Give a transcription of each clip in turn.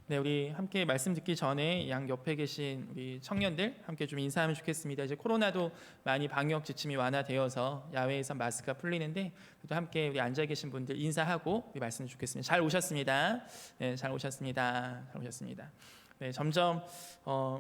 네, 우리 함께 말씀 듣기 전에 양 옆에 계신 우리 청년들 함께 좀 인사하면 좋겠습니다. 이제 코로나도 많이 방역 지침이 완화되어서 야외에서 마스크가 풀리는데 또 함께 우리 앉아 계신 분들 인사하고 우리 말씀 좋겠습니다. 잘 오셨습니다. 네, 잘 오셨습니다. 잘 오셨습니다. 네, 점점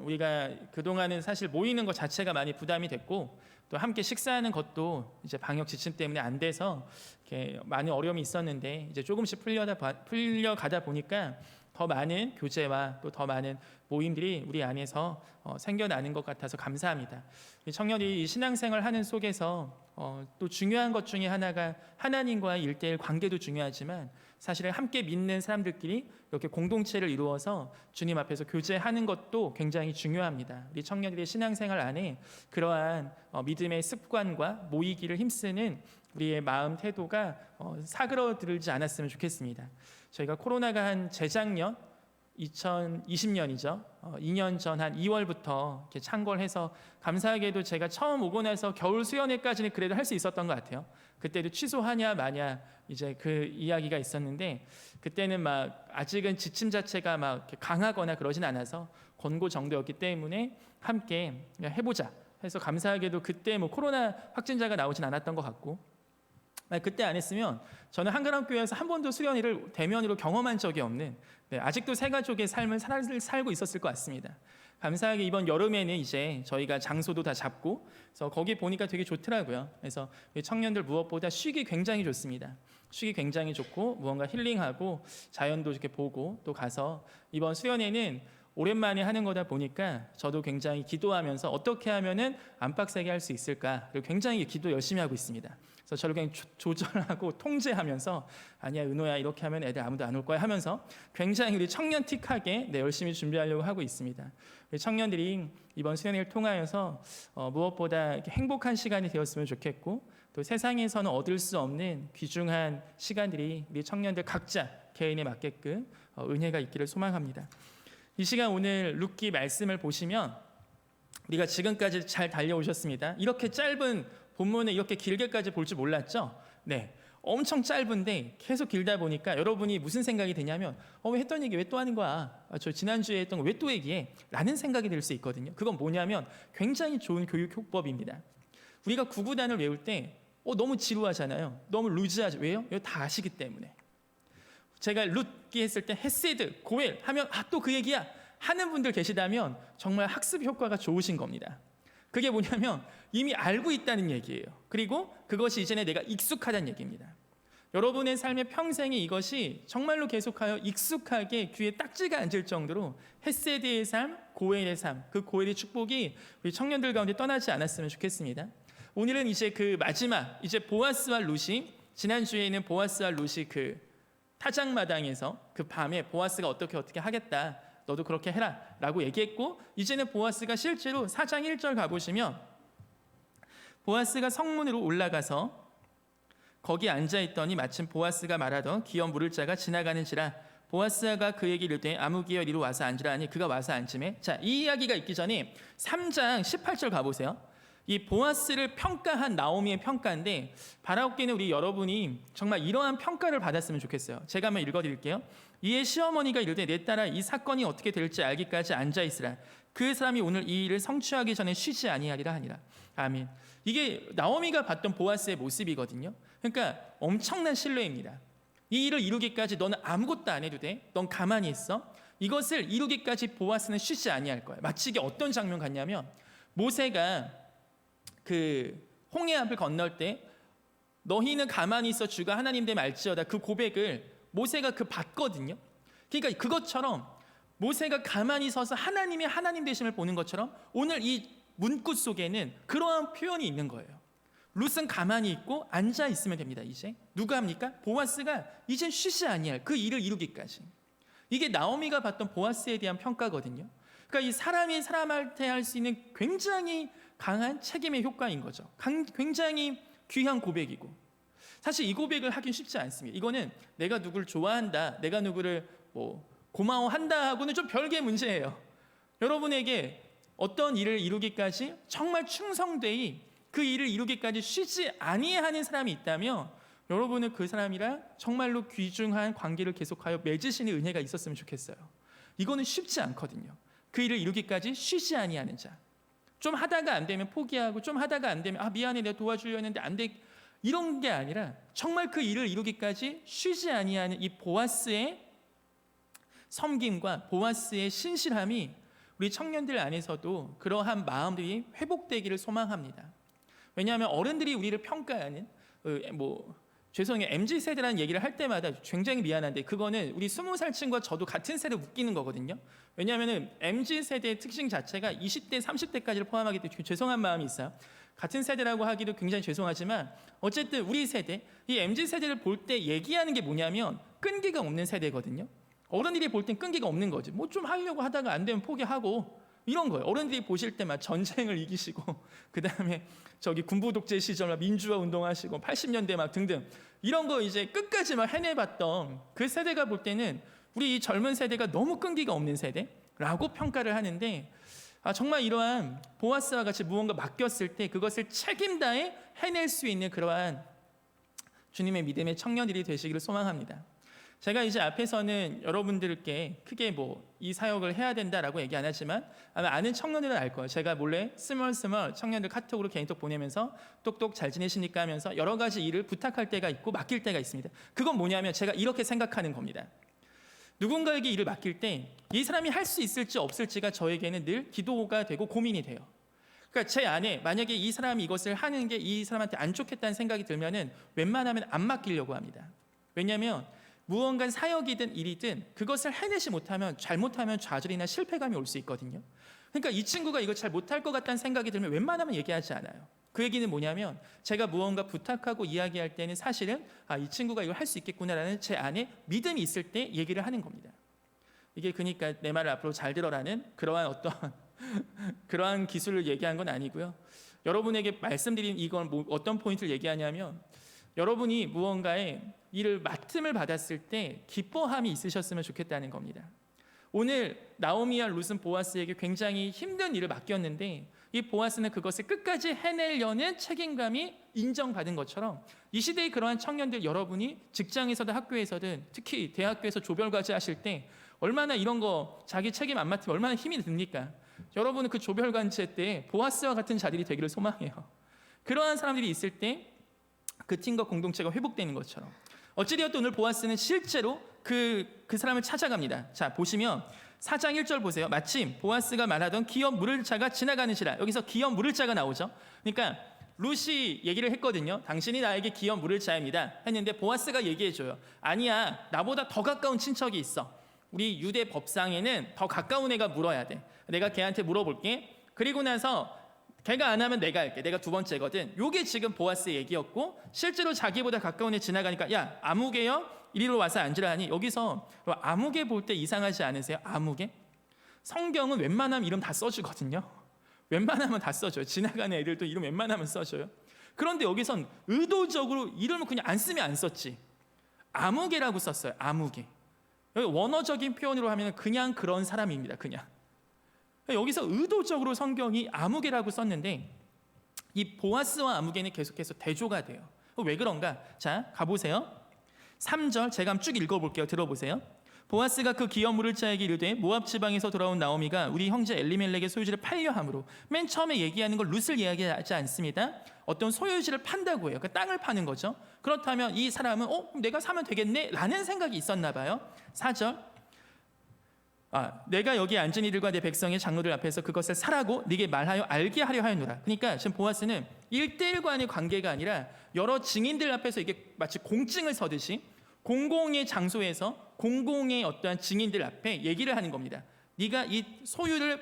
우리가 그동안은 사실 모이는 것 자체가 많이 부담이 됐고 또 함께 식사하는 것도 이제 방역 지침 때문에 안 돼서 이렇게 많은 어려움이 있었는데 이제 조금씩 풀려가다 보니까 더 많은 교제와 또 더 많은 모임들이 우리 안에서 생겨나는 것 같아서 감사합니다. 우리 청년이 이 신앙생활 하는 속에서 또 중요한 것 중에 하나가 하나님과의 일대일 관계도 중요하지만 사실은 함께 믿는 사람들끼리 이렇게 공동체를 이루어서 주님 앞에서 교제하는 것도 굉장히 중요합니다. 우리 청년들의 신앙생활 안에 그러한 믿음의 습관과 모이기를 힘쓰는 우리의 마음 태도가 사그러들지 않았으면 좋겠습니다. 저희가 코로나가 한 재작년 2020년이죠. 2년 전 한 2월부터 이렇게 창궐해서 감사하게도 제가 처음 오고 나서 겨울 수련회까지는 그래도 할 수 있었던 것 같아요. 그때도 취소하냐 마냐 이제 그 이야기가 있었는데 그때는 막 아직은 지침 자체가 막 이렇게 강하거나 그러진 않아서 권고 정도였기 때문에 함께 해보자 해서 감사하게도 그때 뭐 코로나 확진자가 나오진 않았던 것 같고 그때 안 했으면 저는 한가람교회에서 한 번도 수련회를 대면으로 경험한 적이 없는 아직도 새 가족의 삶을 살고 있었을 것 같습니다. 감사하게 이번 여름에는 이제 저희가 장소도 다 잡고 그래서 거기 보니까 되게 좋더라고요. 그래서 청년들 무엇보다 쉬기 굉장히 좋습니다. 쉬기 굉장히 좋고 무언가 힐링하고 자연도 이렇게 보고 또 가서 이번 수련회는 오랜만에 하는 거다 보니까 저도 굉장히 기도하면서 어떻게 하면은 안 빡세게 할 수 있을까 그리고 굉장히 기도 열심히 하고 있습니다. 그래서 저를 그냥 조절하고 통제하면서 아니야 은호야 이렇게 하면 애들 아무도 안 올 거야 하면서 굉장히 우리 청년틱하게 열심히 준비하려고 하고 있습니다. 우리 청년들이 이번 수련회를 통하여서 무엇보다 행복한 시간이 되었으면 좋겠고 또 세상에서는 얻을 수 없는 귀중한 시간들이 우리 청년들 각자 개인에 맞게끔 은혜가 있기를 소망합니다. 이 시간 오늘 룻기 말씀을 보시면 우리가 지금까지 잘 달려오셨습니다. 이렇게 짧은 본문을 이렇게 길게까지 볼 줄 몰랐죠? 네, 엄청 짧은데 계속 길다 보니까 여러분이 무슨 생각이 드냐면 왜 했던 얘기 왜 또 하는 거야? 저 지난주에 했던 거 왜 또 얘기해? 라는 생각이 들 수 있거든요. 그건 뭐냐면 굉장히 좋은 교육 효법입니다. 우리가 구구단을 외울 때 너무 지루하잖아요. 너무 루즈하죠. 왜요? 이거 다 아시기 때문에. 제가 룻기 했을 때 헤세드, 고엘 하면 또 그 얘기야 하는 분들 계시다면 정말 학습 효과가 좋으신 겁니다. 그게 뭐냐면 이미 알고 있다는 얘기예요. 그리고 그것이 이제는 내가 익숙하다는 얘기입니다. 여러분의 삶의 평생에 이것이 정말로 계속하여 익숙하게 귀에 딱지가 앉을 정도로 헤세드의 삶, 고엘의 삶, 그 고엘의 축복이 우리 청년들 가운데 떠나지 않았으면 좋겠습니다. 오늘은 이제 그 마지막 이제 보아스와 룻이 지난주에는 보아스와 룻이 그 타작마당에서 그 밤에 보아스가 어떻게 하겠다 너도 그렇게 해라 라고 얘기했고 이제는 보아스가 실제로 4장 1절 가보시면 보아스가 성문으로 올라가서 거기 앉아있더니 마침 보아스가 말하던 기업 물을 자가 지나가는지라 보아스가 그에게 이르되 아무 기업 이리 와서 앉으라 하니 그가 와서 앉음에 자, 이 이야기가 있기 전에 3장 18절 가보세요. 이 보아스를 평가한 나오미의 평가인데 바라옵기는 우리 여러분이 정말 이러한 평가를 받았으면 좋겠어요. 제가 한번 읽어드릴게요. 이에 시어머니가 이르되 내 딸아 이 사건이 어떻게 될지 알기까지 앉아있으라. 그 사람이 오늘 이 일을 성취하기 전에 쉬지 아니하리라 하니라. 아멘. 이게 나오미가 봤던 보아스의 모습이거든요. 그러니까 엄청난 신뢰입니다. 이 일을 이루기까지 너는 아무것도 안 해도 돼. 넌 가만히 있어. 이것을 이루기까지 보아스는 쉬지 아니할 거야. 마치 이게 어떤 장면 같냐면 모세가 그 홍해 앞을 건널 때 너희는 가만히 있어 주가 하나님 됨 알지어다 그 고백을 모세가 봤거든요. 그러니까 그것처럼 모세가 가만히 서서 하나님의 하나님 되심을 보는 것처럼 오늘 이 문구 속에는 그러한 표현이 있는 거예요. 룻은 가만히 있고 앉아 있으면 됩니다. 이제 누가 합니까? 보아스가 이젠 쉬지 아니할 그 일을 이루기까지. 이게 나오미가 봤던 보아스에 대한 평가거든요. 그러니까 이 사람이 사람한테 할 수 있는 굉장히 강한 책임의 효과인 거죠. 굉장히 귀한 고백이고 사실 이 고백을 하긴 쉽지 않습니다. 이거는 내가 누구를 좋아한다, 내가 누구를 고마워한다 하고는 좀 별개의 문제예요. 여러분에게 어떤 일을 이루기까지 정말 충성되이 그 일을 이루기까지 쉬지 아니하는 사람이 있다면 여러분은 그 사람이랑 정말로 귀중한 관계를 계속하여 맺으시는 은혜가 있었으면 좋겠어요. 이거는 쉽지 않거든요. 그 일을 이루기까지 쉬지 아니하는 자. 좀 하다가 안 되면 포기하고, 좀 하다가 안 되면 미안해, 내가 도와주려 했는데 안 돼, 이런 게 아니라 정말 그 일을 이루기까지 쉬지 아니하는 이 보아스의 섬김과 보아스의 신실함이 우리 청년들 안에서도 그러한 마음들이 회복되기를 소망합니다. 왜냐하면 어른들이 우리를 평가하는 죄송해요, MZ세대라는 얘기를 할 때마다 굉장히 미안한데, 그거는 우리 20살 친구와 저도 같은 세대 웃기는 거거든요. 왜냐하면 MZ세대의 특징 자체가 20대, 30대까지를 포함하기 때문에 죄송한 마음이 있어요. 같은 세대라고 하기도 굉장히 죄송하지만 어쨌든 우리 세대, 이 MZ세대를 볼 때 얘기하는 게 뭐냐면 끈기가 없는 세대거든요. 어른들이 볼 땐 끈기가 없는 거지. 뭐 좀 하려고 하다가 안 되면 포기하고 이런 거예요. 어른들이 보실 때만 전쟁을 이기시고 그 다음에 군부 독재 시절 민주화 운동하시고 80년대 막 등등 이런 거 이제 끝까지 막 해내봤던 그 세대가 볼 때는 우리 이 젊은 세대가 너무 끈기가 없는 세대라고 평가를 하는데, 정말 이러한 보아스와 같이 무언가 맡겼을 때 그것을 책임다해 해낼 수 있는 그러한 주님의 믿음의 청년들이 되시기를 소망합니다. 제가 이제 앞에서는 여러분들께 크게 이 사역을 해야 된다라고 얘기 안 하지만 아마 아는 청년들은 알 거예요. 제가 몰래 스멀스멀 청년들 카톡으로 개인톡 보내면서 똑똑 잘 지내십니까 하면서 여러 가지 일을 부탁할 때가 있고 맡길 때가 있습니다. 그건 뭐냐면 제가 이렇게 생각하는 겁니다. 누군가에게 일을 맡길 때 이 사람이 할 수 있을지 없을지가 저에게는 늘 기도가 되고 고민이 돼요. 그러니까 제 안에 만약에 이 사람이 이것을 하는 게 이 사람한테 안 좋겠다는 생각이 들면은 웬만하면 안 맡기려고 합니다. 왜냐하면 무언가 사역이든 일이든 그것을 해내지 못하면, 잘못하면 좌절이나 실패감이 올 수 있거든요. 그러니까 이 친구가 이걸 잘 못할 것 같다는 생각이 들면 웬만하면 얘기하지 않아요. 그 얘기는 뭐냐면 제가 무언가 부탁하고 이야기할 때는 사실은 이 친구가 이걸 할 수 있겠구나라는 제 안에 믿음이 있을 때 얘기를 하는 겁니다. 이게 그러니까 내 말을 앞으로 잘 들어라는 그러한 그러한 기술을 얘기한 건 아니고요. 여러분에게 말씀드린 이건 어떤 포인트를 얘기하냐면, 여러분이 무언가에 일을 맡음을 받았을 때 기뻐함이 있으셨으면 좋겠다는 겁니다. 오늘 나오미와 룻은 보아스에게 굉장히 힘든 일을 맡겼는데 이 보아스는 그것을 끝까지 해내려는 책임감이 인정받은 것처럼 이 시대의 그러한 청년들, 여러분이 직장에서든 학교에서든 특히 대학교에서 조별과제 하실 때 얼마나 이런 거 자기 책임 안 맡으면 얼마나 힘이 듭니까? 여러분은 그 조별과제 때 보아스와 같은 자들이 되기를 소망해요. 그러한 사람들이 있을 때 그 팀과 공동체가 회복되는 것처럼, 어찌되었든 오늘 보아스는 실제로 그 사람을 찾아갑니다. 자, 보시면 4장 1절 보세요. 마침 보아스가 말하던 기업 물을 자가 지나가는시라. 여기서 기업 물을 자가 나오죠. 그러니까 룻이 얘기를 했거든요. 당신이 나에게 기업 물을 자입니다 했는데 보아스가 얘기해줘요. 아니야, 나보다 더 가까운 친척이 있어. 우리 유대 법상에는 더 가까운 애가 물어야 돼. 내가 걔한테 물어볼게. 그리고 나서 걔가 안 하면 내가 할게. 내가 두 번째거든. 요게 지금 보아스의 얘기였고, 실제로 자기보다 가까운 애 지나가니까 야, 아무개요? 이리로 와서 앉으라 하니, 여기서 아무개 볼 때 이상하지 않으세요? 아무개? 성경은 웬만하면 이름 다 써주거든요. 웬만하면 다 써줘요. 지나가는 애들도 이름 웬만하면 써줘요. 그런데 여기선 의도적으로 이름을 그냥 안 쓰면 안 썼지. 아무개라고 썼어요. 아무개. 원어적인 표현으로 하면 그냥 그런 사람입니다. 그냥. 여기서 의도적으로 성경이 아무개라고 썼는데 이 보아스와 아무개는 계속해서 대조가 돼요. 왜 그런가? 자, 가보세요. 3절 제가 한번 쭉 읽어볼게요. 들어보세요. 보아스가 그 기업 물을 자에게 이르되 모압 지방에서 돌아온 나오미가 우리 형제 엘리멜렉의 소유지를 팔려 함으로, 맨 처음에 얘기하는 걸 룻을 이야기하지 않습니다. 어떤 소유지를 판다고 해요. 그러니까 땅을 파는 거죠. 그렇다면 이 사람은 내가 사면 되겠네 라는 생각이 있었나 봐요. 4절 내가 여기 앉은 이들과 내 백성의 장로들 앞에서 그것을 사라고 네게 말하여 알게 하려 하였노라. 그러니까 지금 보아스는 1대1 간의 관계가 아니라 여러 증인들 앞에서 이게 마치 공증을 서듯이 공공의 장소에서 공공의 어떠한 증인들 앞에 얘기를 하는 겁니다. 네가 이 소유를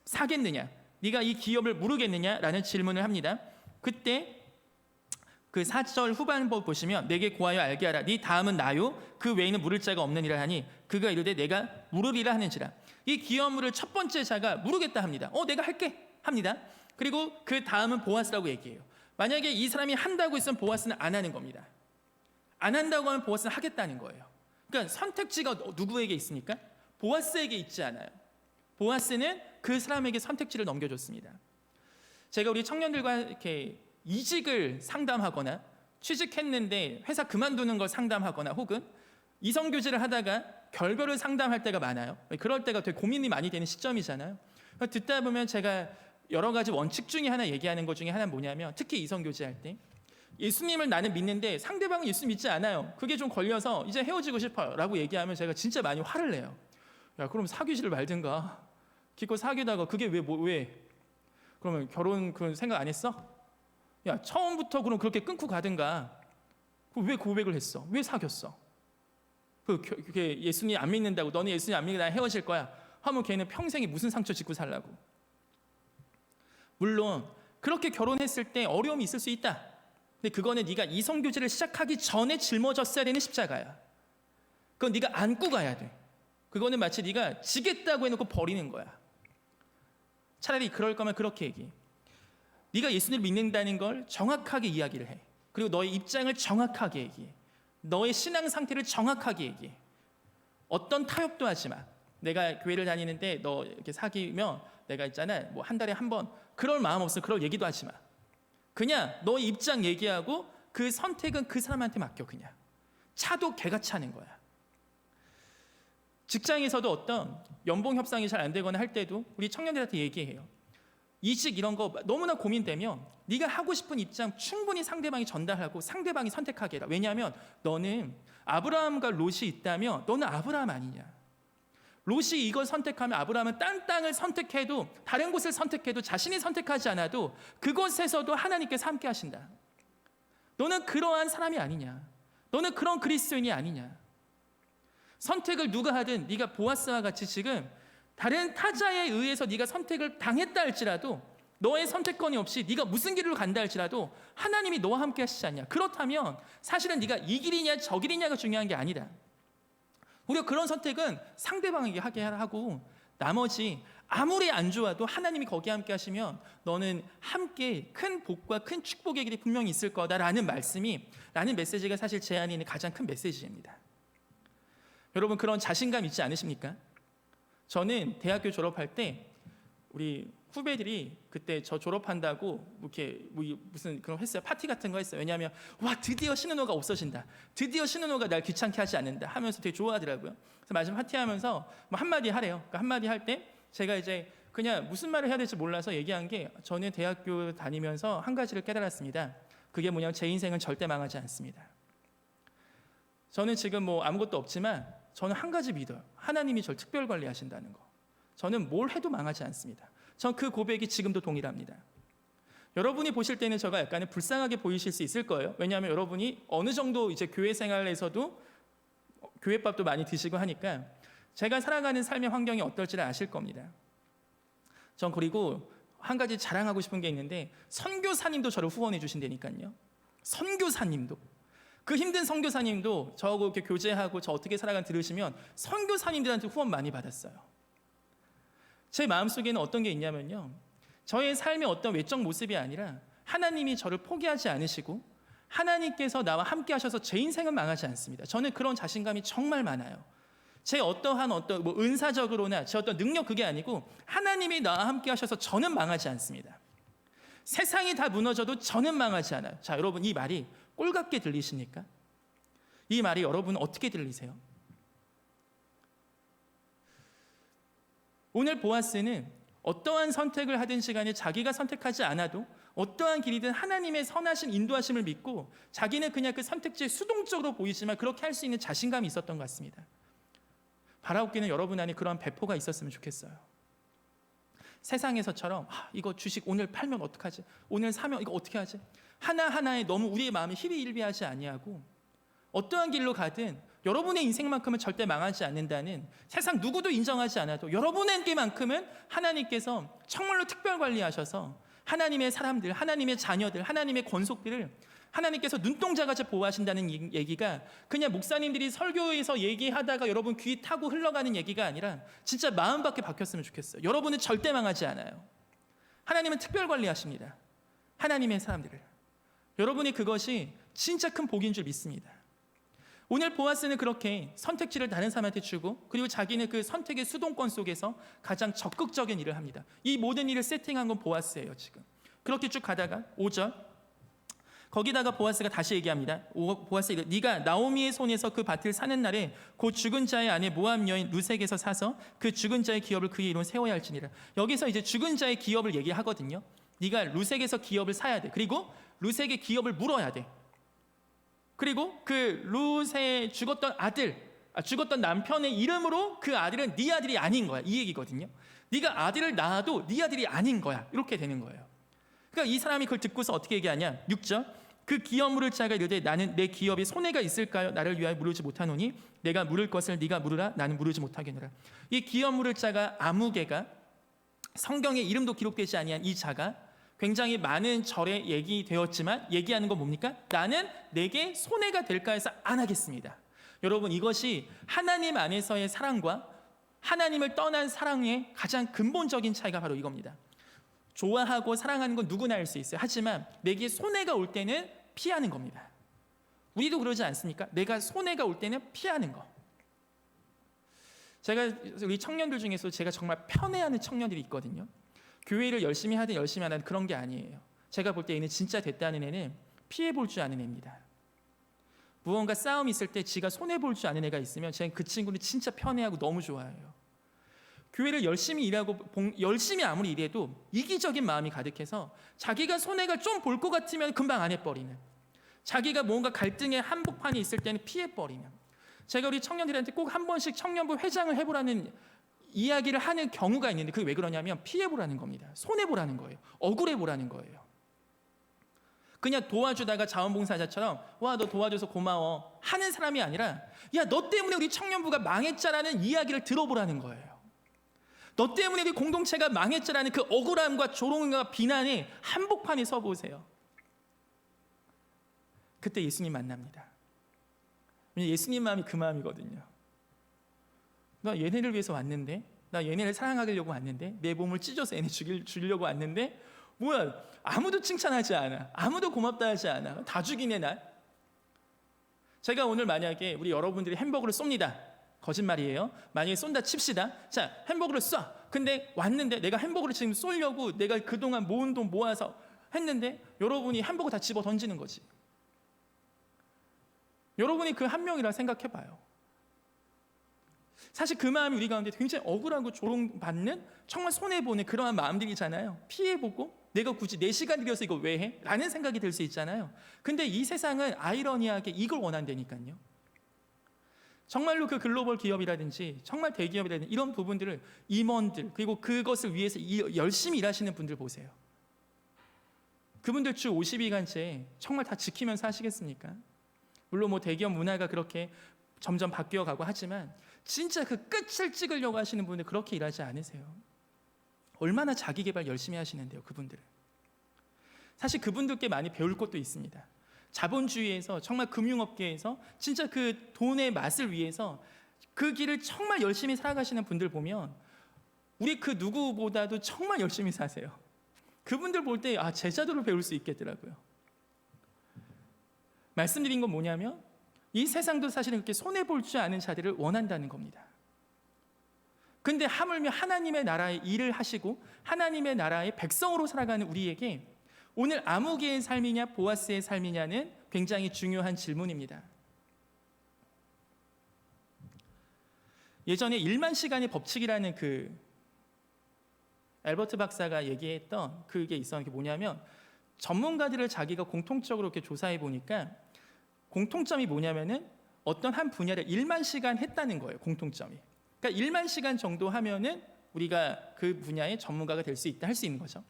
사겠느냐, 네가 이 기업을 물으겠느냐라는 질문을 합니다. 그때 그 4절 후반부 보시면 내게 고하여 알게 하라. 네 다음은 나요. 그 외에는 물을 자가 없느니라 하니 그가 이르되 내가 물으리라 하는지라. 이 기업 물을 첫 번째 자가 물으겠다 합니다. 내가 할게 합니다. 그리고 그 다음은 보아스라고 얘기해요. 만약에 이 사람이 한다고 했으면 보아스는 안 하는 겁니다. 안 한다고 하면 보아스는 하겠다는 거예요. 그러니까 선택지가 누구에게 있습니까? 보아스에게 있지 않아요. 보아스는 그 사람에게 선택지를 넘겨줬습니다. 제가 우리 청년들과 이렇게 이직을 상담하거나 취직했는데 회사 그만두는 걸 상담하거나 혹은 이성교제를 하다가 결별을 상담할 때가 많아요. 그럴 때가 되게 고민이 많이 되는 시점이잖아요. 듣다 보면 제가 여러 가지 원칙 중에 하나 얘기하는 것 중에 하나는 뭐냐면, 특히 이성교제할 때 예수님을 나는 믿는데 상대방은 예수 믿지 않아요. 그게 좀 걸려서 이제 헤어지고 싶어요 라고 얘기하면 제가 진짜 많이 화를 내요. 야, 그럼 사귀지를 말든가. 기껏 사귀다가 그게 왜? 그러면 결혼 그런 생각 안 했어? 야, 처음부터 그럼 그렇게 끊고 가든가. 왜 고백을 했어? 왜 사귀었어? 그게 예수님 안 믿는다고, 너는 예수님 안 믿는다, 헤어질 거야 하면 걔는 평생에 무슨 상처 짓고 살라고. 물론 그렇게 결혼했을 때 어려움이 있을 수 있다. 근데 그거는 네가 이성교제를 시작하기 전에 짊어졌어야 되는 십자가야. 그건 네가 안고 가야 돼. 그거는 마치 네가 지겠다고 해놓고 버리는 거야. 차라리 그럴 거면 그렇게 얘기해. 네가 예수님을 믿는다는 걸 정확하게 이야기를 해. 그리고 너의 입장을 정확하게 얘기해. 너의 신앙 상태를 정확하게 얘기해. 어떤 타협도 하지 마. 내가 교회를 다니는데 너 이렇게 사귀면 내가 있잖아, 뭐 한 달에 한 번, 그럴 마음 없으면 그럴 얘기도 하지 마. 그냥 너의 입장 얘기하고 그 선택은 그 사람한테 맡겨. 그냥 차도 걔가 차는 거야. 직장에서도 어떤 연봉 협상이 잘 안 되거나 할 때도 우리 청년들한테 얘기해요. 이직 이런 거 너무나 고민되면 네가 하고 싶은 입장 충분히 상대방이 전달하고 상대방이 선택하게 해라. 왜냐하면 너는 아브라함과 롯이 있다면 너는 아브라함 아니냐. 롯이 이걸 선택하면 아브라함은 딴 땅을 선택해도, 다른 곳을 선택해도, 자신이 선택하지 않아도 그곳에서도 하나님께서 함께 하신다. 너는 그러한 사람이 아니냐. 너는 그런 그리스도인이 아니냐. 선택을 누가 하든 네가 보아스와 같이 지금 다른 타자에 의해서 네가 선택을 당했다 할지라도, 너의 선택권이 없이 네가 무슨 길로 간다 할지라도 하나님이 너와 함께 하시지 않냐. 그렇다면 사실은 네가 이 길이냐 저 길이냐가 중요한 게 아니다. 우리가 그런 선택은 상대방에게 하게 하고, 나머지 아무리 안 좋아도 하나님이 거기 함께 하시면 너는 함께 큰 복과 큰 축복의 길이 분명히 있을 거다라는 라는 메시지가 사실 제 안에 있는 가장 큰 메시지입니다. 여러분, 그런 자신감 있지 않으십니까? 저는 대학교 졸업할 때 우리 후배들이 그때 저 졸업한다고 이렇게 무슨 그런 했어요. 파티 같은 거 했어요. 왜냐하면 와, 드디어 신은호가 없어진다. 드디어 신은호가 날 귀찮게 하지 않는다 하면서 되게 좋아하더라고요. 그래서 마지막 파티하면서 뭐 한마디 하래요. 그러니까 한마디 할 때 제가 이제 그냥 무슨 말을 해야 될지 몰라서 얘기한 게, 저는 대학교 다니면서 한 가지를 깨달았습니다. 그게 뭐냐면 제 인생은 절대 망하지 않습니다. 저는 지금 뭐 아무것도 없지만 저는 한 가지 믿어요. 하나님이 저를 특별 관리하신다는 거. 저는 뭘 해도 망하지 않습니다. 전 그 고백이 지금도 동일합니다. 여러분이 보실 때는 저가 약간은 불쌍하게 보이실 수 있을 거예요. 왜냐하면 여러분이 어느 정도 이제 교회 생활에서도 교회밥도 많이 드시고 하니까 제가 살아가는 삶의 환경이 어떨지를 아실 겁니다. 전 그리고 한 가지 자랑하고 싶은 게 있는데, 선교사님도 저를 후원해 주신다니까요. 선교사님도. 그 힘든 선교사님도 저하고 이렇게 교제하고 저 어떻게 살아가는 들으시면 선교사님들한테 후원 많이 받았어요. 제 마음속에는 어떤 게 있냐면요, 저의 삶의 어떤 외적 모습이 아니라 하나님이 저를 포기하지 않으시고 하나님께서 나와 함께 하셔서 제 인생은 망하지 않습니다. 저는 그런 자신감이 정말 많아요. 제 어떠한 뭐 은사적으로나 제 어떤 능력, 그게 아니고 하나님이 나와 함께 하셔서 저는 망하지 않습니다. 세상이 다 무너져도 저는 망하지 않아요. 자, 여러분, 이 말이 꼴같게 들리십니까? 이 말이 여러분은 어떻게 들리세요? 오늘 보아스는 어떠한 선택을 하든 시간에 자기가 선택하지 않아도 어떠한 길이든 하나님의 선하신 인도하심을 믿고, 자기는 그냥 그 선택지에 수동적으로 보이지만 그렇게 할 수 있는 자신감이 있었던 것 같습니다. 바라옵기는 여러분 안에 그러한 배포가 있었으면 좋겠어요. 세상에서처럼 이거 주식 오늘 팔면 어떡하지? 오늘 사면 이거 어떻게 하지? 하나하나에 너무 우리의 마음이 희비일비하지 아니하고, 어떠한 길로 가든 여러분의 인생만큼은 절대 망하지 않는다는, 세상 누구도 인정하지 않아도 여러분에게만큼은 하나님께서 정말로 특별 관리하셔서 하나님의 사람들, 하나님의 자녀들, 하나님의 권속들을 하나님께서 눈동자같이 보호하신다는 얘기가 그냥 목사님들이 설교에서 얘기하다가 여러분 귀 타고 흘러가는 얘기가 아니라 진짜 마음 밖에 박혔으면 좋겠어요. 여러분은 절대 망하지 않아요. 하나님은 특별 관리하십니다. 하나님의 사람들을. 여러분이 그것이 진짜 큰 복인 줄 믿습니다. 오늘 보아스는 그렇게 선택지를 다른 사람한테 주고, 그리고 자기는 그 선택의 수동권 속에서 가장 적극적인 일을 합니다. 이 모든 일을 세팅한 건 보아스예요. 지금 그렇게 쭉 가다가 5절, 거기다가 보아스가 다시 얘기합니다. 보아스 이르되 네가 나오미의 손에서 그 밭을 사는 날에 곧 죽은 자의 아내 모압 여인 루색에서 사서 그 죽은 자의 기업을 그의 이름 세워야 할지니라. 여기서 이제 죽은 자의 기업을 얘기하거든요. 네가 루색에서 기업을 사야 돼. 그리고 루색의 기업을 물어야 돼. 그리고 그 루색 죽었던 남편의 이름으로 그 아들은 네 아들이 아닌 거야. 이 얘기거든요. 네가 아들을 낳아도 네 아들이 아닌 거야. 이렇게 되는 거예요. 그러니까 이 사람이 그걸 듣고서 어떻게 얘기하냐. 6절 그 기업 물을 자가 이르되 나는 내 기업에 손해가 있을까요? 나를 위하여 물으지 못하노니 내가 물을 것을 네가 물으라. 나는 물으지 못하겠노라. 이 기업 물을 자가 아무개가 성경에 이름도 기록되지 아니한 이 자가 굉장히 많은 절에 얘기되었지만 얘기하는 건 뭡니까? 나는 내게 손해가 될까 해서 안 하겠습니다. 여러분, 이것이 하나님 안에서의 사랑과 하나님을 떠난 사랑의 가장 근본적인 차이가 바로 이겁니다. 좋아하고 사랑하는 건 누구나 할 수 있어요. 하지만 내게 손해가 올 때는 피하는 겁니다. 우리도 그러지 않습니까? 내가 손해가 올 때는 피하는 거. 제가 우리 청년들 중에서 제가 정말 편애하는 청년들이 있거든요. 교회를 열심히 하든 열심히 안 하든 그런 게 아니에요. 제가 볼 때 얘는 진짜 됐다는 애는 피해 볼 줄 아는 애입니다. 무언가 싸움이 있을 때 지가 손해 볼 줄 아는 애가 있으면 제가 그 친구를 진짜 편애하고 너무 좋아해요. 교회를 열심히 일하고 열심히 아무리 일해도 이기적인 마음이 가득해서 자기가 손해가 좀 볼 것 같으면 금방 안 해버리는, 자기가 뭔가 갈등의 한복판이 있을 때는 피해버리는. 제가 우리 청년들한테 꼭 한 번씩 청년부 회장을 해보라는 이야기를 하는 경우가 있는데 그게 왜 그러냐면 피해보라는 겁니다. 손해보라는 거예요. 억울해보라는 거예요. 그냥 도와주다가 자원봉사자처럼 와 너 도와줘서 고마워 하는 사람이 아니라 야 너 때문에 우리 청년부가 망했자라는 이야기를 들어보라는 거예요. 너 때문에 우리 공동체가 망했자라는 그 억울함과 조롱과 비난이 한복판에 서보세요. 그때 예수님 만납니다. 예수님 마음이 그 마음이거든요. 나 얘네를 위해서 왔는데, 나 얘네를 사랑하려고 왔는데, 내 몸을 찢어서 얘네 죽이려고 왔는데 뭐야, 아무도 칭찬하지 않아, 아무도 고맙다 하지 않아, 다 죽이네 날. 제가 오늘 만약에 우리 여러분들이 햄버거를 쏩니다. 거짓말이에요. 만약에 쏜다 칩시다. 자, 햄버거를 쏴. 근데 왔는데 내가 햄버거를 지금 쏘려고 내가 그동안 모은 돈 모아서 했는데 여러분이 햄버거 다 집어 던지는 거지. 여러분이 그 한 명이라 생각해봐요. 사실 그 마음이 우리 가운데 굉장히 억울하고 조롱받는, 정말 손해보는 그러한 마음들이잖아요. 피해보고 내가 굳이 내 시간 들여서 이거 왜 해? 라는 생각이 들 수 있잖아요. 근데 이 세상은 아이러니하게 이걸 원한다니까요. 정말로 그 글로벌 기업이라든지 정말 대기업이라든지 이런 부분들을 임원들, 그리고 그것을 위해서 열심히 일하시는 분들 보세요. 그분들 주 52간째 정말 다 지키면서 하시겠습니까? 물론 뭐 대기업 문화가 그렇게 점점 바뀌어가고 하지만 진짜 그 끝을 찍으려고 하시는 분들 그렇게 일하지 않으세요. 얼마나 자기 개발 열심히 하시는데요, 그분들은. 사실 그분들께 많이 배울 것도 있습니다. 자본주의에서, 정말 금융업계에서 진짜 그 돈의 맛을 위해서 그 길을 정말 열심히 살아가시는 분들 보면 우리 그 누구보다도 정말 열심히 사세요. 그분들 볼 때 제자도를 배울 수 있겠더라고요. 말씀드린 건 뭐냐면 이 세상도 사실은 그렇게 손해볼 줄 아는 자들을 원한다는 겁니다. 근데 하물며 하나님의 나라의 일을 하시고 하나님의 나라의 백성으로 살아가는 우리에게 오늘 아무개의 삶이냐 보아스의 삶이냐는 굉장히 중요한 질문입니다. 예전에 1만 시간의 법칙이라는 그 알버트 박사가 얘기했던 그게 있었는데 뭐냐면 전문가들을 자기가 공통적으로 이렇게 조사해 보니까 공통점이 뭐냐면은 어떤 한 분야를 1만 시간 했다는 거예요. 공통점이. 그러니까 1만 시간 정도 하면은 우리가 그 분야의 전문가가 될 수 있다, 할 수 있는 거죠.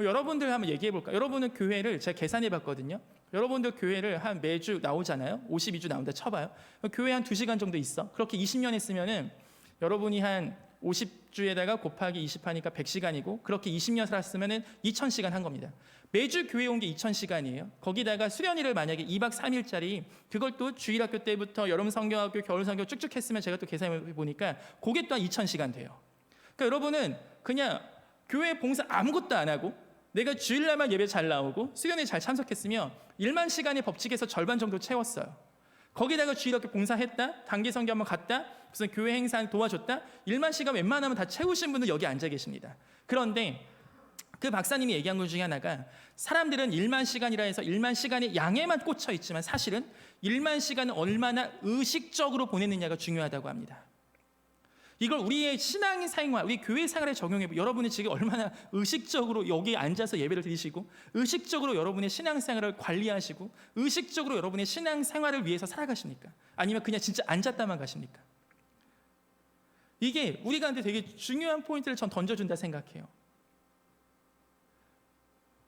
여러분들 한번 얘기해 볼까요? 여러분은 교회를 제가 계산해 봤거든요. 여러분들 교회를 한 매주 나오잖아요. 52주 나온다 쳐봐요. 교회 한 2시간 정도 있어. 그렇게 20년 했으면은 여러분이 한 50주에다가 곱하기 20 하니까 100시간이고 그렇게 20년 살았으면은 2000시간 한 겁니다. 매주 교회 온 게 2000시간이에요. 거기다가 수련회를 만약에 2박 3일짜리 그걸 또 주일학교 때부터 여름 성경학교, 겨울 성경 쭉쭉 했으면 제가 또 계산해 보니까 그게 또한 2000시간 돼요. 그러니까 여러분은 그냥 교회 봉사 아무것도 안 하고 내가 주일날만 예배 잘 나오고 수련회 잘 참석했으면 1만 시간의 법칙에서 절반 정도 채웠어요. 거기다가 주일학교 봉사했다, 단기 성경 한번 갔다, 무슨 교회 행사 도와줬다, 1만 시간 웬만하면 다 채우신 분들 여기 앉아 계십니다. 그런데 그 박사님이 얘기한 것 중에 하나가 사람들은 1만 시간이라 해서 1만 시간의 양에만 꽂혀 있지만 사실은 1만 시간을 얼마나 의식적으로 보내느냐가 중요하다고 합니다. 이걸 우리의 신앙 생활, 우리 교회 생활에 적용해 보면 여러분이 지금 얼마나 의식적으로 여기에 앉아서 예배를 드리시고 의식적으로 여러분의 신앙 생활을 관리하시고 의식적으로 여러분의 신앙 생활을 위해서 살아가십니까? 아니면 그냥 진짜 앉았다만 가십니까? 이게 우리 가운데 되게 중요한 포인트를 전 던져준다 생각해요.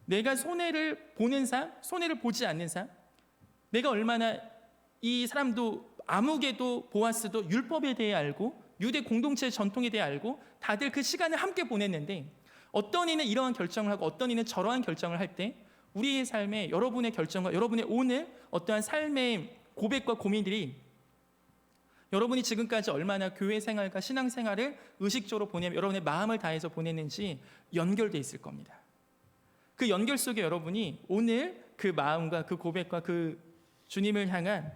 내가 손해를 보는 삶, 손해를 보지 않는 삶, 내가 얼마나 이 사람도 아무개도 보아스도 율법에 대해 알고 유대 공동체의 전통에 대해 알고 다들 그 시간을 함께 보냈는데 어떤 이는 이러한 결정을 하고 어떤 이는 저러한 결정을 할 때 우리의 삶에 여러분의 결정과 여러분의 오늘 어떠한 삶의 고백과 고민들이 여러분이 지금까지 얼마나 교회 생활과 신앙 생활을 의식적으로 보내며 여러분의 마음을 다해서 보냈는지 연결되어 있을 겁니다. 그 연결 속에 여러분이 오늘 그 마음과 그 고백과 그 주님을 향한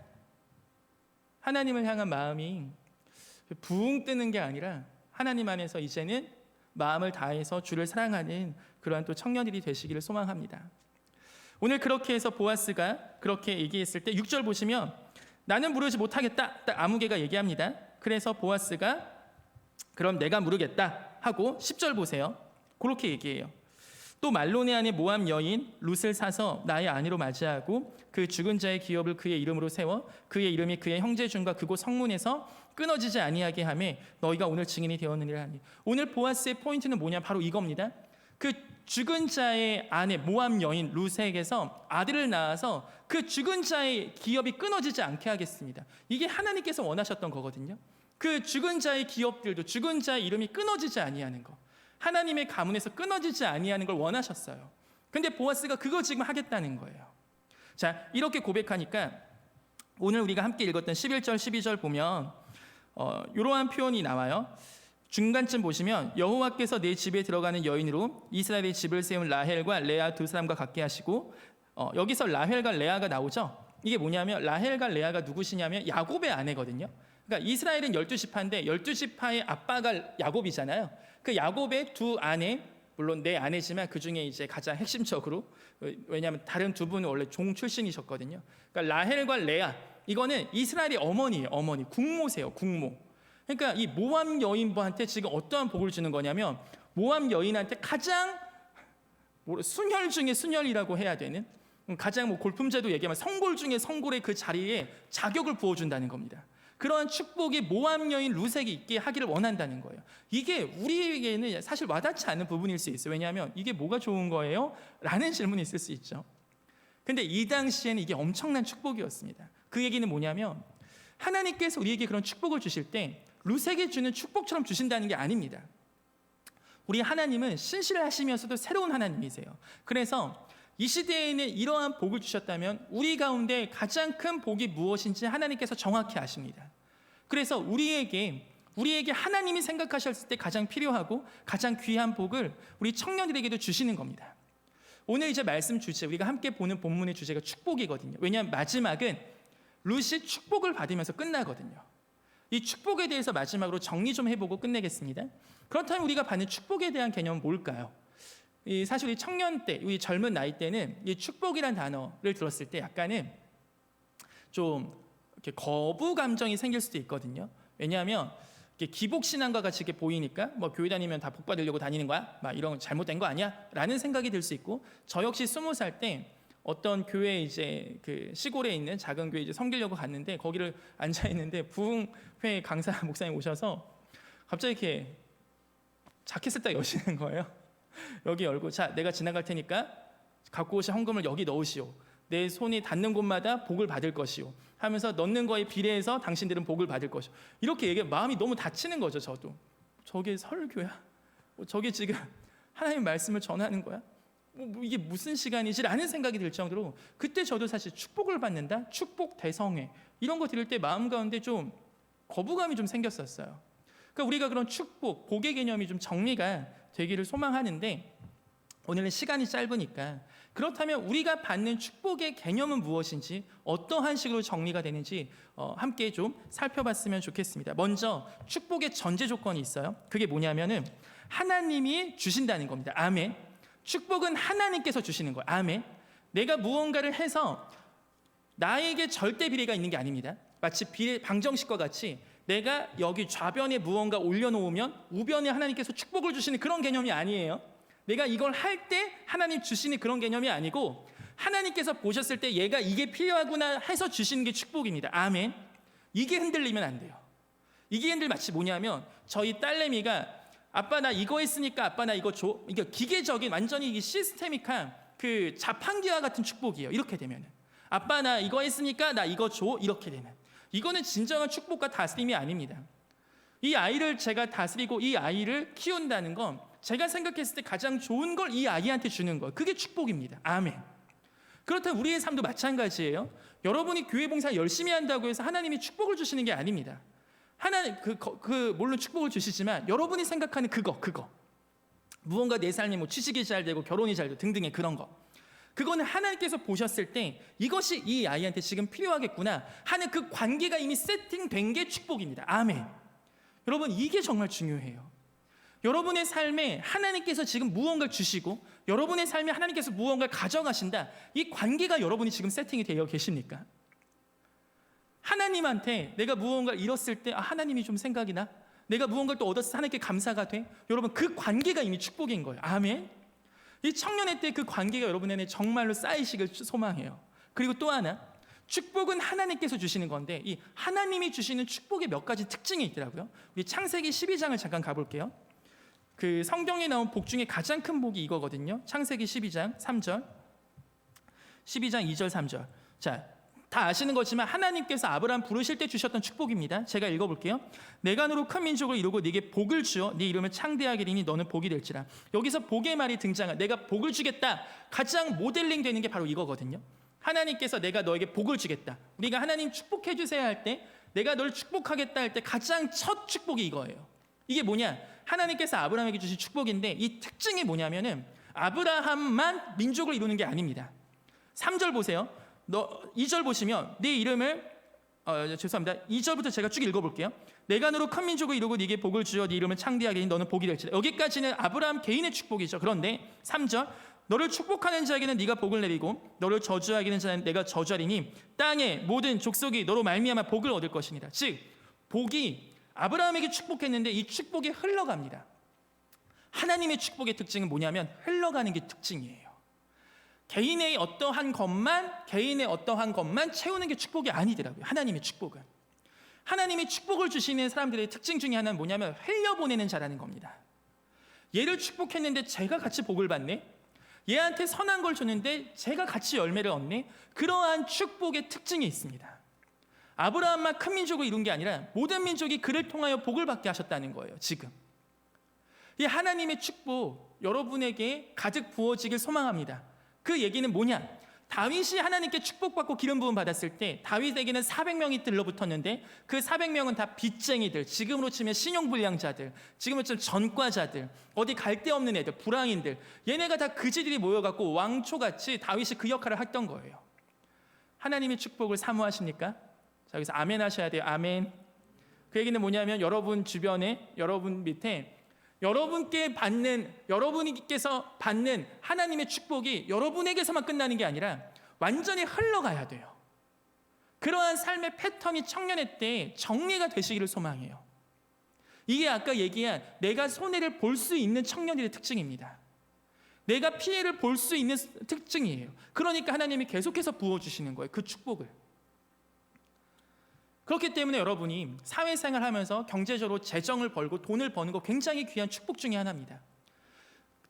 하나님을 향한 마음이 붕 뜨는 게 아니라 하나님 안에서 이제는 마음을 다해서 주를 사랑하는 그러한 또 청년들이 되시기를 소망합니다. 오늘 그렇게 해서 보아스가 그렇게 얘기했을 때 6절 보시면 나는 무르지 못하겠다 딱 아무개가 얘기합니다. 그래서 보아스가 그럼 내가 무르겠다 하고 10절 보세요. 그렇게 얘기해요. 또 말로네 안에 모압 여인 룻을 사서 나의 아내로 맞이하고 그 죽은 자의 기업을 그의 이름으로 세워 그의 이름이 그의 형제중과 그곳 성문에서 끊어지지 아니하게 하며 너희가 오늘 증인이 되었느니라 하니. 오늘 보아스의 포인트는 뭐냐? 바로 이겁니다. 그 죽은 자의 아내 모압 여인 룻에게서 아들을 낳아서 그 죽은 자의 기업이 끊어지지 않게 하겠습니다. 이게 하나님께서 원하셨던 거거든요. 그 죽은 자의 기업들도 죽은 자의 이름이 끊어지지 아니하는 거, 하나님의 가문에서 끊어지지 아니하는 걸 원하셨어요. 근데 보아스가 그거 지금 하겠다는 거예요. 자, 이렇게 고백하니까 오늘 우리가 함께 읽었던 11절 12절 보면 이러한 표현이 나와요. 중간쯤 보시면 여호와께서 내 집에 들어가는 여인으로 이스라엘의 집을 세운 라헬과 레아 두 사람과 같게 하시고 여기서 라헬과 레아가 나오죠. 이게 뭐냐면 라헬과 레아가 누구시냐면 야곱의 아내거든요. 그러니까 이스라엘은 12지파인데 12지파의 아빠가 야곱이잖아요. 그 야곱의 두 아내, 물론 내 아내지만 그 중에 이제 가장 핵심적으로, 왜냐하면 다른 두 분은 원래 종 출신이셨거든요. 그러니까 라헬과 레아, 이거는 이스라엘의 어머니예요. 어머니, 국모세요. 국모. 그러니까 이 모압 여인한테 지금 어떠한 복을 주는 거냐면 모압 여인한테 가장 순혈 중에 순혈이라고 해야 되는, 가장 골품제도 얘기하면 성골 중에 성골의 그 자리에 자격을 부어준다는 겁니다. 그러한 축복이 모압 여인 룻에게 있게 하기를 원한다는 거예요. 이게 우리에게는 사실 와닿지 않는 부분일 수 있어요. 왜냐하면 이게 뭐가 좋은 거예요? 라는 질문이 있을 수 있죠. 근데 이 당시에는 이게 엄청난 축복이었습니다. 그 얘기는 뭐냐면 하나님께서 우리에게 그런 축복을 주실 때 룻에게 주는 축복처럼 주신다는 게 아닙니다. 우리 하나님은 신실하시면서도 새로운 하나님이세요. 그래서 이 시대에는 이러한 복을 주셨다면 우리 가운데 가장 큰 복이 무엇인지 하나님께서 정확히 아십니다. 그래서 우리에게 하나님이 생각하셨을 때 가장 필요하고 가장 귀한 복을 우리 청년들에게도 주시는 겁니다. 오늘 이제 말씀 주제, 우리가 함께 보는 본문의 주제가 축복이거든요. 왜냐하면 마지막은 룻이 축복을 받으면서 끝나거든요. 이 축복에 대해서 마지막으로 정리 좀 해보고 끝내겠습니다. 그렇다면 우리가 받는 축복에 대한 개념은 뭘까요? 사실 우리 청년 때, 우리 젊은 나이 때는 이 축복이란 단어를 들었을 때 약간은 좀 이렇게 거부 감정이 생길 수도 있거든요. 왜냐하면 기복 신앙과 같이 이렇게 보이니까 뭐 교회 다니면 다 복 받으려고 다니는 거야, 막 이런 잘못된 거 아니야?라는 생각이 들 수 있고, 저 역시 20살 때 어떤 교회 이제 그 시골에 있는 작은 교회 이제 섬기려고 갔는데 거기를 앉아 있는데 부흥회 강사 목사님 오셔서 갑자기 이렇게 자켓을 딱 여시는 거예요. 여기 열고, 자, 내가 지나갈 테니까 갖고 오신 헌금을 여기 넣으시오. 내 손이 닿는 곳마다 복을 받을 것이오 하면서 넣는 거에 비례해서 당신들은 복을 받을 것이오. 이렇게 얘기해. 마음이 너무 다치는 거죠. 저도 저게 설교야? 저게 지금 하나님의 말씀을 전하는 거야? 이게 무슨 시간이지? 라는 생각이 들 정도로 그때 저도 사실 축복을 받는다, 축복 대성회 이런 거 들을 때 마음 가운데 좀 거부감이 좀 생겼었어요. 그러니까 우리가 그런 축복, 복의 개념이 좀 정리가 되기를 소망하는데 오늘은 시간이 짧으니까, 그렇다면 우리가 받는 축복의 개념은 무엇인지, 어떠한 식으로 정리가 되는지 함께 좀 살펴봤으면 좋겠습니다. 먼저 축복의 전제 조건이 있어요. 그게 뭐냐면은 하나님이 주신다는 겁니다. 아멘. 축복은 하나님께서 주시는 거예요. 아멘. 내가 무언가를 해서 나에게 절대 비례가 있는 게 아닙니다. 마치 방정식과 같이 내가 여기 좌변에 무언가 올려놓으면 우변에 하나님께서 축복을 주시는 그런 개념이 아니에요. 내가 이걸 할 때 하나님 주시는 그런 개념이 아니고 하나님께서 보셨을 때 얘가 이게 필요하구나 해서 주시는 게 축복입니다. 아멘. 이게 흔들리면 안 돼요. 이게 마치 뭐냐면 저희 딸내미가 아빠 나 이거 했으니까 아빠 나 이거 줘. 이게 기계적인 완전히 이게 시스테믹한 그 자판기와 같은 축복이에요. 이렇게 되면은 아빠 나 이거 했으니까 나 이거 줘. 이렇게 되면 이거는 진정한 축복과 다스림이 아닙니다. 이 아이를 제가 다스리고 이 아이를 키운다는 건 제가 생각했을 때 가장 좋은 걸 이 아이한테 주는 거예요. 그게 축복입니다. 아멘. 그렇다면 우리의 삶도 마찬가지예요. 여러분이 교회 봉사 열심히 한다고 해서 하나님이 축복을 주시는 게 아닙니다. 하나님 물론 축복을 주시지만 여러분이 생각하는 그거 무언가 내 삶이 뭐 취직이 잘 되고 결혼이 잘 되고 등등의 그런 거 그거는 하나님께서 보셨을 때 이것이 이 아이한테 지금 필요하겠구나 하는 그 관계가 이미 세팅된 게 축복입니다. 아멘. 여러분 이게 정말 중요해요. 여러분의 삶에 하나님께서 지금 무언가를 주시고 여러분의 삶에 하나님께서 무언가를 가져가신다. 이 관계가 여러분이 지금 세팅이 되어 계십니까? 하나님한테 내가 무언가를 잃었을 때 하나님이 좀 생각이 나? 내가 무언가를 또 얻었을 때 하나님께 감사가 돼? 여러분 그 관계가 이미 축복인 거예요. 아멘. 이 청년의 때 그 관계가 여러분에게 정말로 쌓이시길 소망해요. 그리고 또 하나 축복은 하나님께서 주시는 건데 이 하나님이 주시는 축복의 몇 가지 특징이 있더라고요. 우리 창세기 12장을 잠깐 가볼게요. 그 성경에 나온 복 중에 가장 큰 복이 이거거든요. 창세기 12장 3절 12장 2절 3절 자, 다 아시는 거지만 하나님께서 아브라함 부르실 때 주셨던 축복입니다. 제가 읽어볼게요. 내가 너로 큰 민족을 이루고 네게 복을 주어 네 이름을 창대하게 이니 너는 복이 될지라. 여기서 복의 말이 등장한 내가 복을 주겠다. 가장 모델링 되는 게 바로 이거거든요. 하나님께서 내가 너에게 복을 주겠다. 우리가 하나님 축복해 주세요 할 때 내가 널 축복하겠다 할 때 가장 첫 축복이 이거예요. 이게 뭐냐? 하나님께서 아브라함에게 주신 축복인데 이 특징이 뭐냐면은 아브라함만 민족을 이루는 게 아닙니다. 3절 보세요. 2절 보시면 네 이름을 죄송합니다. 2절부터 제가 쭉 읽어볼게요. 내가 너로 큰 민족을 이루고 네게 복을 주어 네 이름을 창대하게 하니 너는 복이 될지라. 여기까지는 아브라함 개인의 축복이죠. 그런데 3절 너를 축복하는 자에게는 네가 복을 내리고 너를 저주하기는 자는 내가 저주하리니 땅의 모든 족속이 너로 말미암아 복을 얻을 것이니라. 즉 복이 아브라함에게 축복했는데 이 축복이 흘러갑니다. 하나님의 축복의 특징은 뭐냐면 흘러가는 게 특징이에요. 개인의 어떠한 것만 채우는 게 축복이 아니더라고요. 하나님의 축복은. 하나님이 축복을 주시는 사람들의 특징 중에 하나는 뭐냐면 흘려보내는 자라는 겁니다. 얘를 축복했는데 제가 같이 복을 받네. 얘한테 선한 걸 줬는데 제가 같이 열매를 얻네. 그러한 축복의 특징이 있습니다. 아브라함만 큰 민족을 이룬 게 아니라 모든 민족이 그를 통하여 복을 받게 하셨다는 거예요. 지금 이 하나님의 축복 여러분에게 가득 부어지길 소망합니다. 그 얘기는 뭐냐? 다윗이 하나님께 축복받고 기름 부음 받았을 때 다윗에게는 400명이 들러붙었는데 그 400명은 다 빚쟁이들, 지금으로 치면 신용불량자들, 지금으로 치면 전과자들, 어디 갈 데 없는 애들, 불황인들, 얘네가 다 그지들이 모여갖고 왕초같이 다윗이 그 역할을 했던 거예요. 하나님의 축복을 사모하십니까? 자, 여기서 아멘 하셔야 돼요. 아멘. 그 얘기는 뭐냐면 여러분 주변에, 여러분 밑에 여러분께서 받는 하나님의 축복이 여러분에게서만 끝나는 게 아니라 완전히 흘러가야 돼요. 그러한 삶의 패턴이 청년의 때 정리가 되시기를 소망해요. 이게 아까 얘기한 내가 손해를 볼 수 있는 청년들의 특징입니다. 내가 피해를 볼 수 있는 특징이에요. 그러니까 하나님이 계속해서 부어주시는 거예요. 그 축복을. 그렇기 때문에 여러분이 사회생활 하면서 경제적으로 재정을 벌고 돈을 버는 거 굉장히 귀한 축복 중에 하나입니다.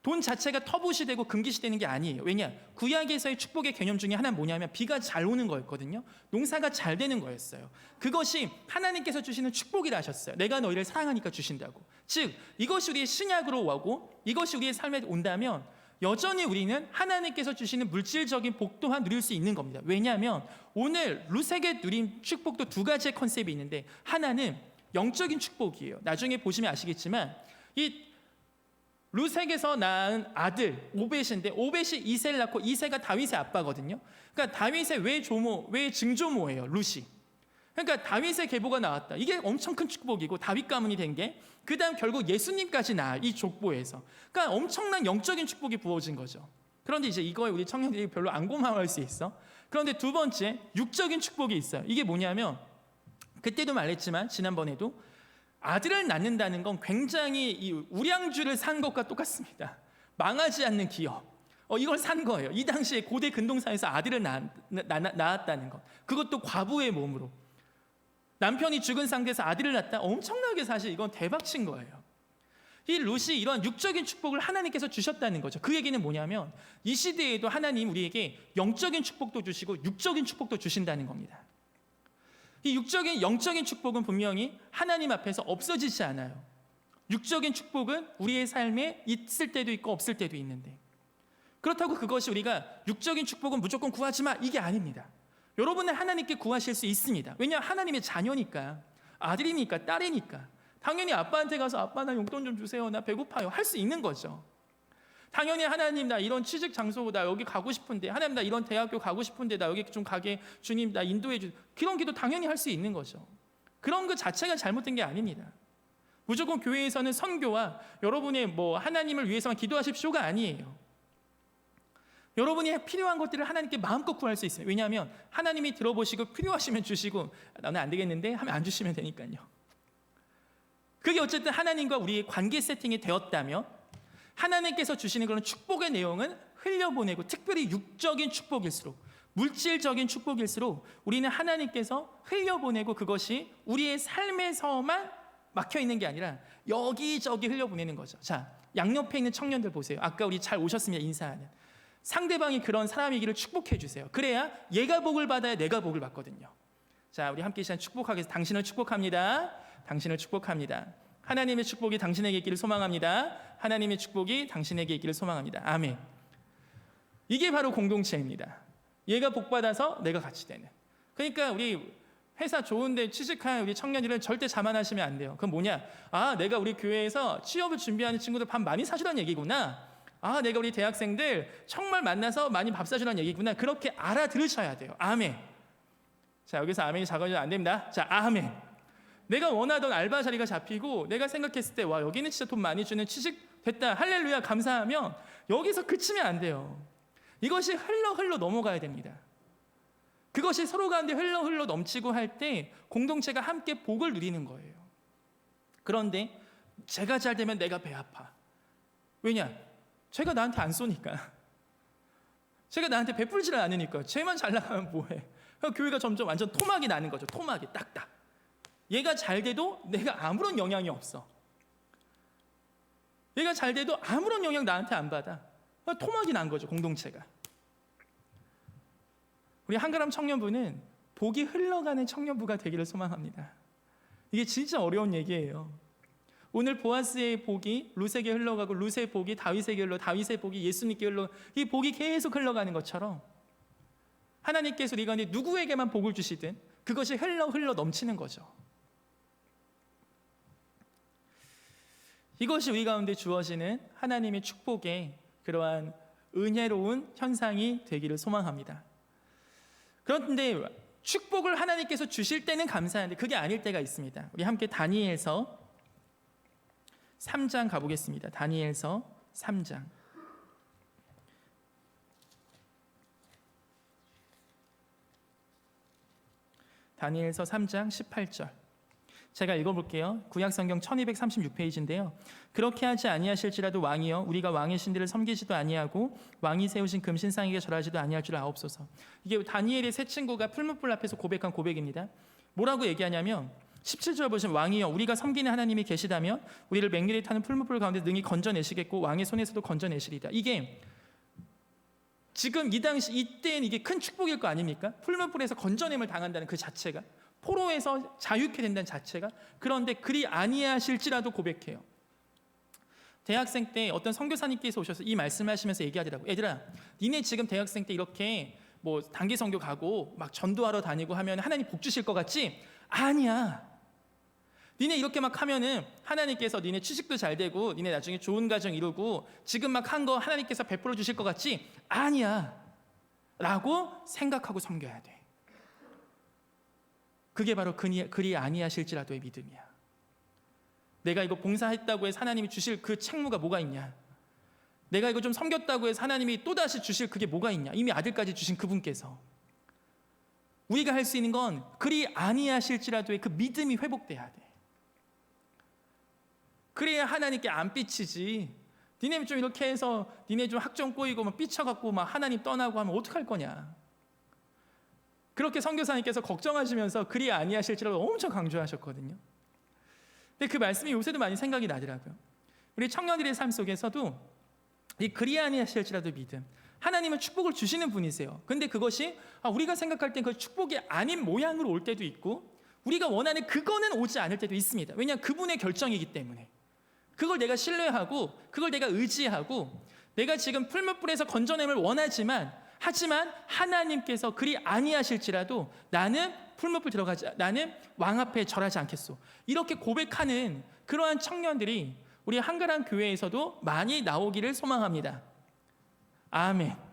돈 자체가 터부시 되고 금기시 되는 게 아니에요. 왜냐? 구약에서의 축복의 개념 중에 하나는 뭐냐면 비가 잘 오는 거였거든요. 농사가 잘 되는 거였어요. 그것이 하나님께서 주시는 축복이라 하셨어요. 내가 너희를 사랑하니까 주신다고. 즉 이것이 우리의 신약으로 오고 이것이 우리의 삶에 온다면 여전히 우리는 하나님께서 주시는 물질적인 복 또한 누릴 수 있는 겁니다. 왜냐하면 오늘 루색에 누린 축복도 두 가지의 컨셉이 있는데 하나는 영적인 축복이에요. 나중에 보시면 아시겠지만 이 루색에서 낳은 아들 오벳인데 오벳이 이세를 낳고 이세가 다윗의 아빠거든요. 그러니까 다윗의 외조모, 외증조모예요. 룻이. 그러니까 다윗의 계보가 나왔다. 이게 엄청 큰 축복이고 다윗 가문이 된 게 그다음 결국 예수님까지 나와 이 족보에서. 그러니까 엄청난 영적인 축복이 부어진 거죠. 그런데 이제 이거에 우리 청년들이 별로 안 고마워할 수 있어. 그런데 두 번째 육적인 축복이 있어요. 이게 뭐냐면 그때도 말했지만 지난번에도 아들을 낳는다는 건 굉장히 이 우량주를 산 것과 똑같습니다. 망하지 않는 기업. 이걸 산 거예요. 이 당시에 고대 근동사에서 아들을 낳았다는 것. 그것도 과부의 몸으로. 남편이 죽은 상태에서 아들을 낳았다. 엄청나게 사실 이건 대박친 거예요. 이 룻이 이런 육적인 축복을 하나님께서 주셨다는 거죠. 그 얘기는 뭐냐면 이 시대에도 하나님 우리에게 영적인 축복도 주시고 육적인 축복도 주신다는 겁니다. 이 영적인 축복은 분명히 하나님 앞에서 없어지지 않아요. 육적인 축복은 우리의 삶에 있을 때도 있고 없을 때도 있는데, 그렇다고 그것이 우리가 육적인 축복은 무조건 구하지 마, 이게 아닙니다. 여러분은 하나님께 구하실 수 있습니다. 왜냐하면 하나님의 자녀니까, 아들이니까, 딸이니까. 당연히 아빠한테 가서 아빠 나 용돈 좀 주세요, 나 배고파요, 할 수 있는 거죠. 당연히 하나님 나 이런 취직 장소 나 여기 가고 싶은데, 하나님 나 이런 대학교 가고 싶은데 나 여기 좀 가게 주님 나 인도해 주, 그런 기도 당연히 할 수 있는 거죠. 그런 것 자체가 잘못된 게 아닙니다. 무조건 교회에서는 선교와 여러분의 뭐 하나님을 위해서만 기도하십시오가 아니에요. 여러분이 필요한 것들을 하나님께 마음껏 구할 수 있어요. 왜냐하면 하나님이 들어보시고 필요하시면 주시고 나는 안 되겠는데 하면 안 주시면 되니까요. 그게 어쨌든 하나님과 우리의 관계 세팅이 되었다면 하나님께서 주시는 그런 축복의 내용은 흘려보내고, 특별히 육적인 축복일수록, 물질적인 축복일수록 우리는 하나님께서 흘려보내고 그것이 우리의 삶에서만 막혀있는 게 아니라 여기저기 흘려보내는 거죠. 자, 양옆에 있는 청년들 보세요. 아까 우리 잘 오셨습니다 인사하는 상대방이 그런 사람이기를 축복해 주세요. 그래야 얘가 복을 받아야 내가 복을 받거든요. 자, 우리 함께 이 시간 축복하겠습니다. 당신을 축복합니다. 당신을 축복합니다. 하나님의 축복이 당신에게 있기를 소망합니다. 하나님의 축복이 당신에게 있기를 소망합니다. 아멘. 이게 바로 공동체입니다. 얘가 복 받아서 내가 같이 되는. 그러니까 우리 회사 좋은데 취직한 우리 청년들은 절대 자만하시면 안 돼요. 그건 뭐냐? 아, 내가 우리 교회에서 취업을 준비하는 친구들 밥 많이 사주라는 얘기구나. 아, 내가 우리 대학생들 정말 만나서 많이 밥 사주라는 얘기구나. 그렇게 알아들으셔야 돼요. 아멘. 자, 여기서 아멘이 작아지면 안 됩니다. 자, 아멘. 내가 원하던 알바 자리가 잡히고 내가 생각했을 때 와, 여기는 진짜 돈 많이 주는 취직 됐다, 할렐루야, 감사하면 여기서 그치면 안 돼요. 이것이 흘러 넘어가야 됩니다. 그것이 서로 가운데 흘러 넘치고 할 때 공동체가 함께 복을 누리는 거예요. 그런데 제가 잘 되면 내가 배 아파. 왜냐? 제가 나한테 안 쏘니까. 제가 나한테 베풀지를 않으니까. 쟤만 잘 나가면 뭐해. 교회가 점점 완전 토막이 나는 거죠. 토막이 딱딱. 얘가 잘 돼도 내가 아무런 영향이 없어. 얘가 잘 돼도 아무런 영향 나한테 안 받아. 토막이 난 거죠, 공동체가. 우리 한가람 청년부는 복이 흘러가는 청년부가 되기를 소망합니다. 이게 진짜 어려운 얘기예요. 오늘 보아스의 복이 룻에게 흘러가고, 룻의 복이 다윗에게 흘러, 다윗의 복이 예수님께 흘러, 이 복이 계속 흘러가는 것처럼 하나님께서 우리 가운데 누구에게만 복을 주시든 그것이 흘러 넘치는 거죠. 이것이 우리 가운데 주어지는 하나님의 축복의 그러한 은혜로운 현상이 되기를 소망합니다. 그런데 축복을 하나님께서 주실 때는 감사한데 그게 아닐 때가 있습니다. 우리 함께 다니엘서 3장 가보겠습니다. 다니엘서 3장. 다니엘서 3장 18절. 제가 읽어볼게요. 구약성경 1236페이지인데요. 그렇게 하지 아니하실지라도 왕이여, 우리가 왕의 신들을 섬기지도 아니하고 왕이 세우신 금신상에게 절하지도 아니할 줄 아옵소서. 이게 다니엘의 세 친구가 풀무불 앞에서 고백한 고백입니다. 뭐라고 얘기하냐면 17절 보시면, 왕이여, 우리가 섬기는 하나님이 계시다면 우리를 맹렬히 타는 풀무불 가운데 능히 건져내시겠고 왕의 손에서도 건져내시리다. 이게 지금 이 당시 이때는 이게 큰 축복일 거 아닙니까? 풀무불에서 건져냄을 당한다는 그 자체가, 포로에서 자유케 된다는 자체가. 그런데 그리 아니하실지라도 고백해요. 대학생 때 어떤 선교사님께서 오셔서 이 말씀하시면서 얘기하더라고. 얘들아, 니네 지금 대학생 때 이렇게 뭐 단기 선교 가고 막 전도하러 다니고 하면 하나님 복 주실 것 같지? 아니야. 니네 이렇게 막 하면은 하나님께서 니네 취직도 잘 되고 니네 나중에 좋은 가정 이루고 지금 막 한 거 하나님께서 베풀어 주실 것 같지? 아니야. 라고 생각하고 섬겨야 돼. 그게 바로 그리 아니하실지라도의 믿음이야. 내가 이거 봉사했다고 해서 하나님이 주실 그 책무가 뭐가 있냐? 내가 이거 좀 섬겼다고 해서 하나님이 또다시 주실 그게 뭐가 있냐? 이미 아들까지 주신 그분께서. 우리가 할 수 있는 건 그리 아니하실지라도의 그 믿음이 회복돼야 돼. 그래야 하나님께 안 삐치지. 니네 좀 이렇게 해서 니네 좀 학점 꼬이고 막 삐쳐갖고 막 하나님 떠나고 하면 어떡할 거냐. 그렇게 선교사님께서 걱정하시면서 그리 아니하실지라도 엄청 강조하셨거든요. 근데 그 말씀이 요새도 많이 생각이 나더라고요. 우리 청년들의 삶 속에서도 이 그리 아니하실지라도 믿음, 하나님은 축복을 주시는 분이세요. 근데 그것이 우리가 생각할 땐 그 축복이 아닌 모양으로 올 때도 있고 우리가 원하는 그거는 오지 않을 때도 있습니다. 왜냐하면 그분의 결정이기 때문에. 그걸 내가 신뢰하고 그걸 내가 의지하고 내가 지금 풀무불에서 건져냄을 원하지만 하지만 하나님께서 그리 아니하실지라도 나는 풀무불 나는 왕 앞에 절하지 않겠소. 이렇게 고백하는 그러한 청년들이 우리 한가람 교회에서도 많이 나오기를 소망합니다. 아멘.